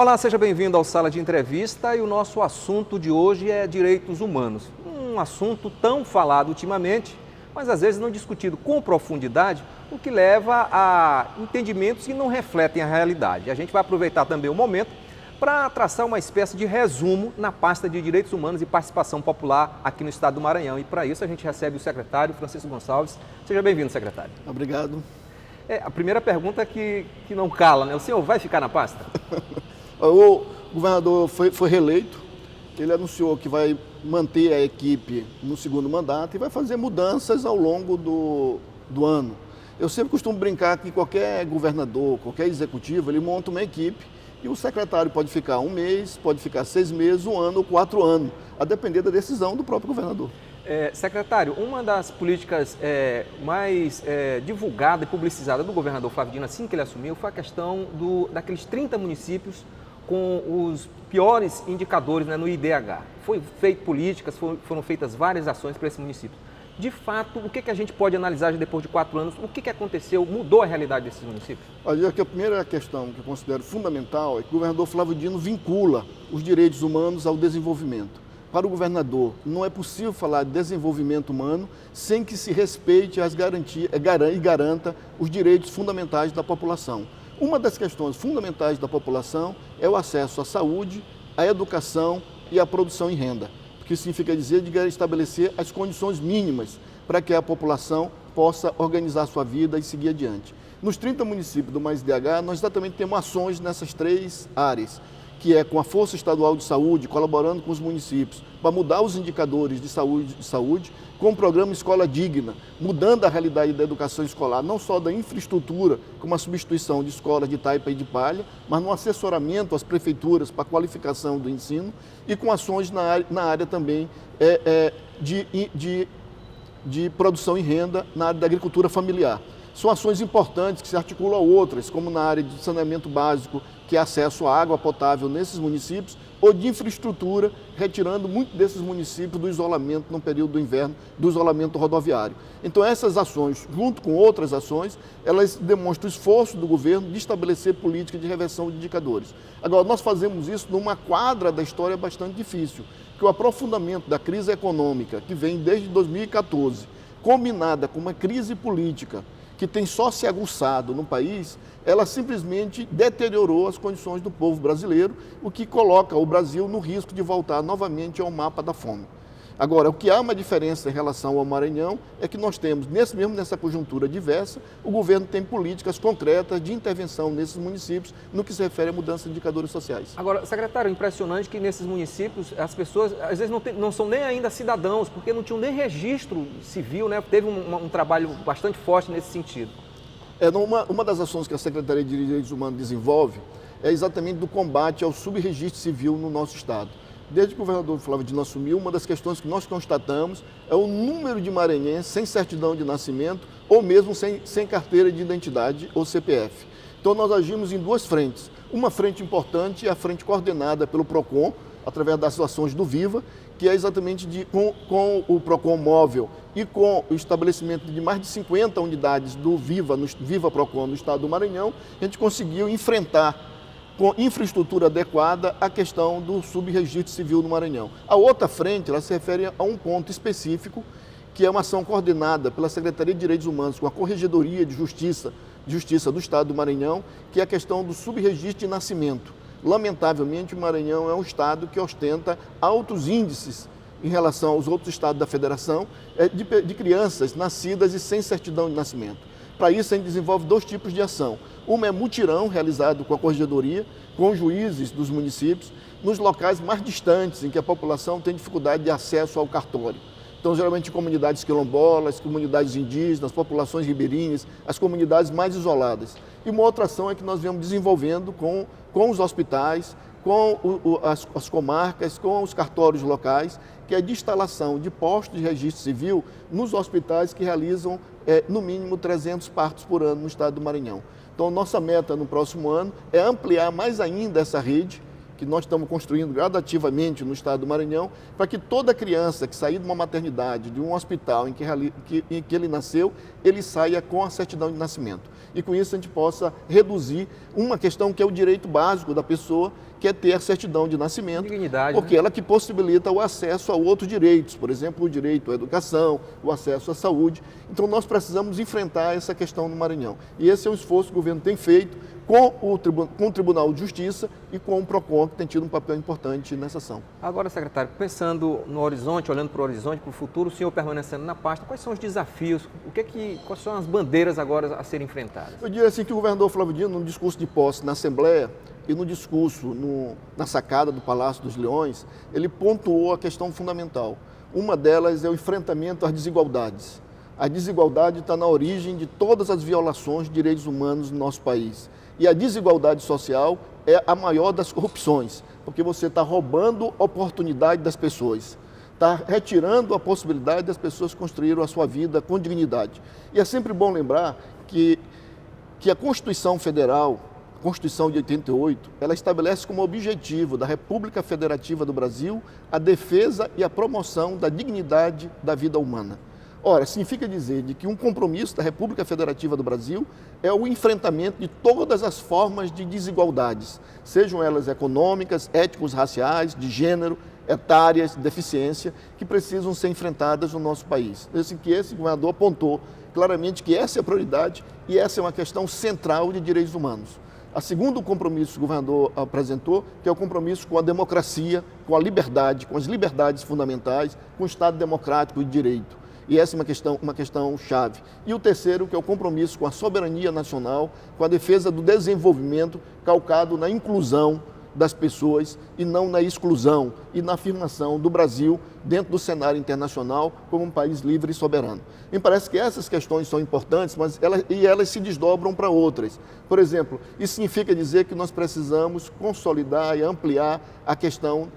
Olá, seja bem-vindo ao Sala de Entrevista e o nosso assunto de hoje é direitos humanos. Um assunto tão falado ultimamente, mas às vezes não discutido com profundidade, o que leva a entendimentos que não refletem a realidade. A gente vai aproveitar também o momento para traçar uma espécie de resumo na pasta de Direitos Humanos e Participação Popular aqui no estado do Maranhão. E para isso a gente recebe o secretário Francisco Gonçalves. Seja bem-vindo, secretário. Obrigado. A primeira pergunta que não cala, né? O senhor vai ficar na pasta? O governador foi reeleito, ele anunciou que vai manter a equipe no segundo mandato e vai fazer mudanças ao longo do ano. Eu sempre costumo brincar que qualquer governador, qualquer executivo, ele monta uma equipe e o secretário pode ficar 1 mês, pode ficar 6 meses, 1 ano ou 4 anos, a depender da decisão do próprio governador. Secretário, uma das políticas mais divulgada e publicizada do governador Flávio Dino, assim que ele assumiu, foi a questão daqueles 30 municípios com os piores indicadores, né, no IDH. Foi feito políticas, foram feitas várias ações para esses municípios. De fato, o que a gente pode analisar depois de 4 anos? O que aconteceu? Mudou a realidade desses municípios? Olha, a primeira questão que eu considero fundamental é que o governador Flávio Dino vincula os direitos humanos ao desenvolvimento. Para o governador, não é possível falar de desenvolvimento humano sem que se respeite as garantias e garanta os direitos fundamentais da população. Uma das questões fundamentais da população é o acesso à saúde, à educação e à produção em renda, porque significa dizer de estabelecer as condições mínimas para que a população possa organizar sua vida e seguir adiante. Nos 30 municípios do Mais IDH, nós exatamente temos ações nessas 3 áreas, que é com a Força Estadual de Saúde, colaborando com os municípios, para mudar os indicadores de saúde, com o programa Escola Digna, mudando a realidade da educação escolar, não só da infraestrutura, como a substituição de escolas de taipa e de palha, mas no assessoramento às prefeituras para a qualificação do ensino e com ações na área também de produção e renda na área da agricultura familiar. São ações importantes que se articulam a outras, como na área de saneamento básico, que é acesso à água potável nesses municípios, ou de infraestrutura, retirando muito desses municípios do isolamento no período do inverno, do isolamento rodoviário. Então essas ações, junto com outras ações, elas demonstram o esforço do governo de estabelecer política de reversão de indicadores. Agora, nós fazemos isso numa quadra da história bastante difícil, que o aprofundamento da crise econômica, que vem desde 2014, combinada com uma crise política, que tem só se aguçado no país, ela simplesmente deteriorou as condições do povo brasileiro, o que coloca o Brasil no risco de voltar novamente ao mapa da fome. Agora, o que há uma diferença em relação ao Maranhão é que nós temos, mesmo nessa conjuntura diversa, o governo tem políticas concretas de intervenção nesses municípios no que se refere à mudança de indicadores sociais. Agora, secretário, impressionante que nesses municípios as pessoas, às vezes, não são nem ainda cidadãos, porque não tinham nem registro civil, né? Teve um trabalho bastante forte nesse sentido. Uma das ações que a Secretaria de Direitos Humanos desenvolve é exatamente do combate ao subregistro civil no nosso estado. Desde que o governador Flávio Dino assumiu, uma das questões que nós constatamos é o número de maranhenses sem certidão de nascimento ou mesmo sem carteira de identidade ou CPF. Então nós agimos em 2 frentes. Uma frente importante é a frente coordenada pelo PROCON, através das ações do VIVA, que é exatamente com o PROCON móvel e com o estabelecimento de mais de 50 unidades do VIVA PROCON no estado do Maranhão, a gente conseguiu enfrentar com infraestrutura adequada a questão do subregistro civil no Maranhão. A outra frente, ela se refere a um ponto específico, que é uma ação coordenada pela Secretaria de Direitos Humanos com a Corregedoria de Justiça do Estado do Maranhão, que é a questão do subregistro de nascimento. Lamentavelmente, o Maranhão é um estado que ostenta altos índices em relação aos outros estados da federação de crianças nascidas e sem certidão de nascimento. Para isso, a gente desenvolve 2 tipos de ação. Uma é mutirão, realizado com a Corregedoria, com os juízes dos municípios, nos locais mais distantes, em que a população tem dificuldade de acesso ao cartório. Então, geralmente, comunidades quilombolas, comunidades indígenas, populações ribeirinhas, as comunidades mais isoladas. E uma outra ação é que nós viemos desenvolvendo com os hospitais, com as comarcas, com os cartórios locais, que é de instalação de postos de registro civil nos hospitais que realizam, no mínimo, 300 partos por ano no estado do Maranhão. Então, nossa meta no próximo ano é ampliar mais ainda essa rede, que nós estamos construindo gradativamente no estado do Maranhão, para que toda criança que sair de uma maternidade, de um hospital em que ele nasceu, ele saia com a certidão de nascimento. E com isso a gente possa reduzir uma questão que é o direito básico da pessoa, que é ter a certidão de nascimento, Dignidade, porque né? ela que possibilita o acesso a outros direitos, por exemplo, o direito à educação, o acesso à saúde. Então nós precisamos enfrentar essa questão no Maranhão. E esse é o esforço que o governo tem feito com o Tribunal de Justiça e com o PROCON, que tem tido um papel importante nessa ação. Agora, secretário, pensando no horizonte, olhando para o horizonte, para o futuro, o senhor permanecendo na pasta, quais são os desafios, quais são as bandeiras agora a serem enfrentadas? Eu diria assim que o governador Flávio Dino, no discurso de posse na Assembleia e no discurso na sacada do Palácio dos Leões, ele pontuou a questão fundamental. Uma delas é o enfrentamento às desigualdades. A desigualdade está na origem de todas as violações de direitos humanos no nosso país. E a desigualdade social é a maior das corrupções, porque você está roubando oportunidade das pessoas, está retirando a possibilidade das pessoas construírem a sua vida com dignidade. E é sempre bom lembrar que a Constituição Federal, a Constituição de 88, ela estabelece como objetivo da República Federativa do Brasil a defesa e a promoção da dignidade da vida humana. Ora, significa dizer de que um compromisso da República Federativa do Brasil é o enfrentamento de todas as formas de desigualdades, sejam elas econômicas, étnicos, raciais, de gênero, etárias, deficiência, que precisam ser enfrentadas no nosso país. Assim que esse governador apontou claramente que essa é a prioridade e essa é uma questão central de direitos humanos. A segundo compromisso que o governador apresentou, que é o compromisso com a democracia, com a liberdade, com as liberdades fundamentais, com o Estado democrático e de direito. E essa é uma questão chave. E o terceiro, que é o compromisso com a soberania nacional, com a defesa do desenvolvimento calcado na inclusão das pessoas e não na exclusão e na afirmação do Brasil dentro do cenário internacional como um país livre e soberano. Me parece que essas questões são importantes, mas elas se desdobram para outras. Por exemplo, isso significa dizer que nós precisamos consolidar e ampliar a questão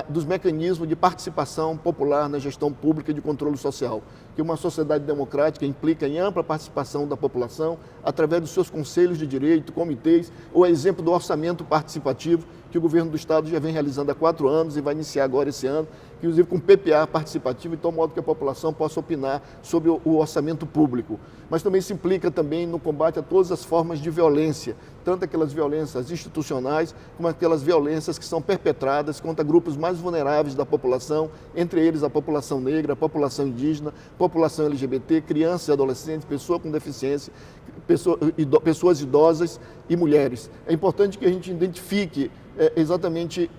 dos mecanismos de participação popular na gestão pública e de controle social, que uma sociedade democrática implica em ampla participação da população através dos seus conselhos de direito, comitês, ou exemplo do orçamento participativo que o governo do Estado já vem realizando há 4 anos e vai iniciar agora esse ano, inclusive com PPA participativo, de tal modo que a população possa opinar sobre o orçamento público. Mas também se implica também no combate a todas as formas de violência, tanto aquelas violências institucionais, como aquelas violências que são perpetradas contra grupos mais vulneráveis da população, entre eles a população negra, a população indígena, população LGBT, crianças e adolescentes, pessoas com deficiência, pessoas idosas e mulheres. É importante que a gente identifique exatamente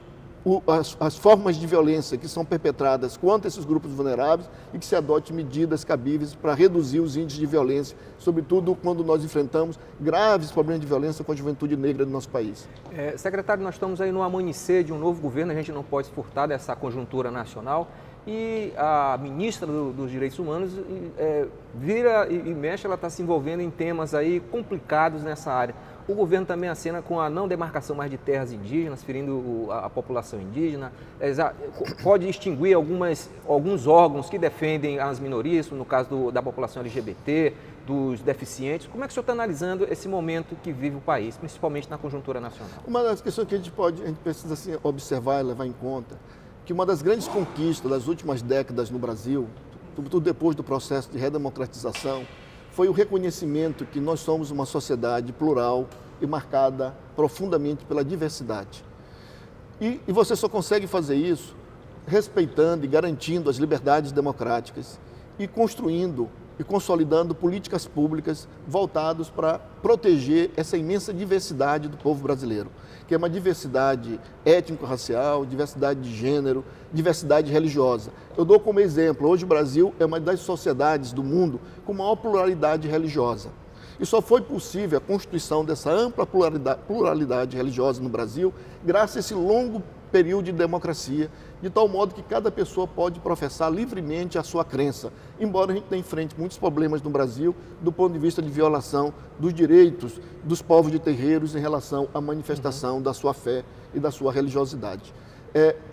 as formas de violência que são perpetradas contra esses grupos vulneráveis e que se adote medidas cabíveis para reduzir os índices de violência, sobretudo quando nós enfrentamos graves problemas de violência com a juventude negra do nosso país. Secretário, nós estamos aí no amanhecer de um novo governo, a gente não pode se furtar dessa conjuntura nacional e a ministra dos Direitos Humanos vira e mexe, ela está se envolvendo em temas aí complicados nessa área. O governo também acena com a não demarcação mais de terras indígenas, ferindo a população indígena. Pode extinguir alguns órgãos que defendem as minorias, no caso da população LGBT, dos deficientes. Como é que o senhor está analisando esse momento que vive o país, principalmente na conjuntura nacional? Uma das questões que a gente precisa assim, observar e levar em conta, que uma das grandes conquistas das últimas décadas no Brasil, sobretudo depois do processo de redemocratização, foi o reconhecimento que nós somos uma sociedade plural e marcada profundamente pela diversidade. E você só consegue fazer isso respeitando e garantindo as liberdades democráticas e construindo e consolidando políticas públicas voltadas para proteger essa imensa diversidade do povo brasileiro, que é uma diversidade étnico-racial, diversidade de gênero, diversidade religiosa. Eu dou como exemplo, hoje o Brasil é uma das sociedades do mundo com maior pluralidade religiosa. E só foi possível a constituição dessa ampla pluralidade religiosa no Brasil graças a esse longo período de democracia, de tal modo que cada pessoa pode professar livremente a sua crença, embora a gente tenha em frente muitos problemas no Brasil do ponto de vista de violação dos direitos dos povos de terreiros em relação à manifestação da sua fé e da sua religiosidade.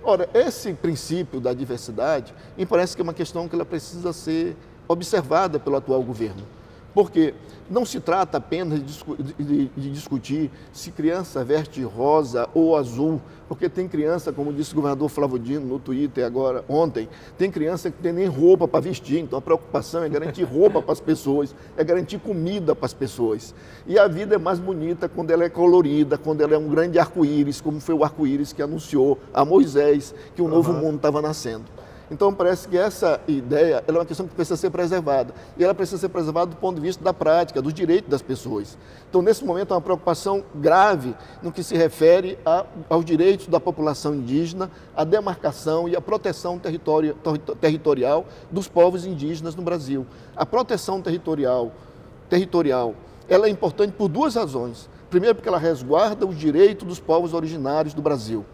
Ora, esse princípio da diversidade, me parece que é uma questão que ela precisa ser observada pelo atual governo. Porque não se trata apenas de discutir se criança veste rosa ou azul, porque tem criança, como disse o governador Flávio Dino no Twitter agora, ontem, tem criança que tem nem roupa para vestir, então a preocupação é garantir roupa para as pessoas, é garantir comida para as pessoas. E a vida é mais bonita quando ela é colorida, quando ela é um grande arco-íris, como foi o arco-íris que anunciou a Moisés que o novo mundo estava nascendo. Então, parece que essa ideia ela é uma questão que precisa ser preservada. E ela precisa ser preservada do ponto de vista da prática, dos direitos das pessoas. Então, nesse momento, há uma preocupação grave no que se refere aos direitos da população indígena, à demarcação e à proteção territorial dos povos indígenas no Brasil. A proteção territorial, ela é importante por duas razões. Primeiro, porque ela resguarda os direitos dos povos originários do Brasil.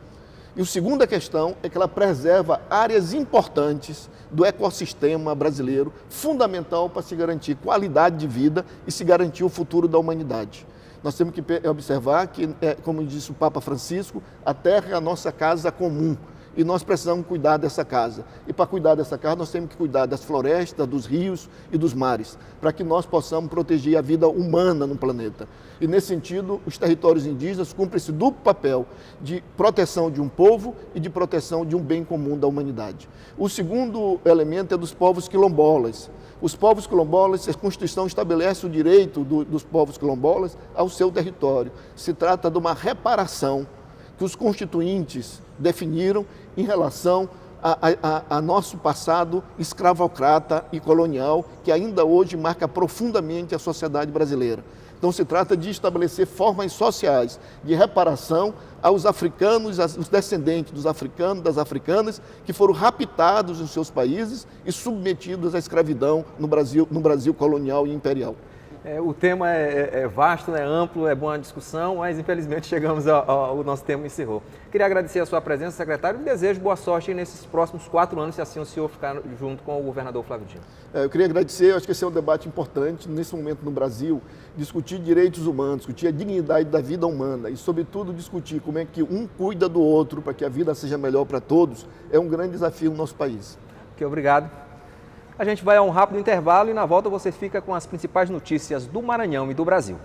E a segunda questão é que ela preserva áreas importantes do ecossistema brasileiro, fundamental para se garantir qualidade de vida e se garantir o futuro da humanidade. Nós temos que observar que, como disse o Papa Francisco, a terra é a nossa casa comum e nós precisamos cuidar dessa casa. E para cuidar dessa casa, nós temos que cuidar das florestas, dos rios e dos mares, para que nós possamos proteger a vida humana no planeta. E, nesse sentido, os territórios indígenas cumprem esse duplo papel de proteção de um povo e de proteção de um bem comum da humanidade. O segundo elemento é dos povos quilombolas. Os povos quilombolas, a Constituição estabelece o direito dos povos quilombolas ao seu território. Se trata de uma reparação que os constituintes definiram em relação a nosso passado escravocrata e colonial, que ainda hoje marca profundamente a sociedade brasileira. Então, se trata de estabelecer formas sociais de reparação aos africanos, os descendentes dos africanos, das africanas, que foram raptados em seus países e submetidos à escravidão no Brasil colonial e imperial. O tema é vasto, é amplo, é boa discussão, mas infelizmente chegamos ao nosso tempo encerrou. Queria agradecer a sua presença, secretário, e desejo boa sorte nesses próximos 4 anos, se assim o senhor ficar junto com o governador Flávio Dino. Eu queria agradecer, eu acho que esse é um debate importante nesse momento no Brasil, discutir direitos humanos, discutir a dignidade da vida humana e, sobretudo, discutir como é que um cuida do outro para que a vida seja melhor para todos, é um grande desafio no nosso país. Ok, obrigado. A gente vai a um rápido intervalo e na volta você fica com as principais notícias do Maranhão e do Brasil.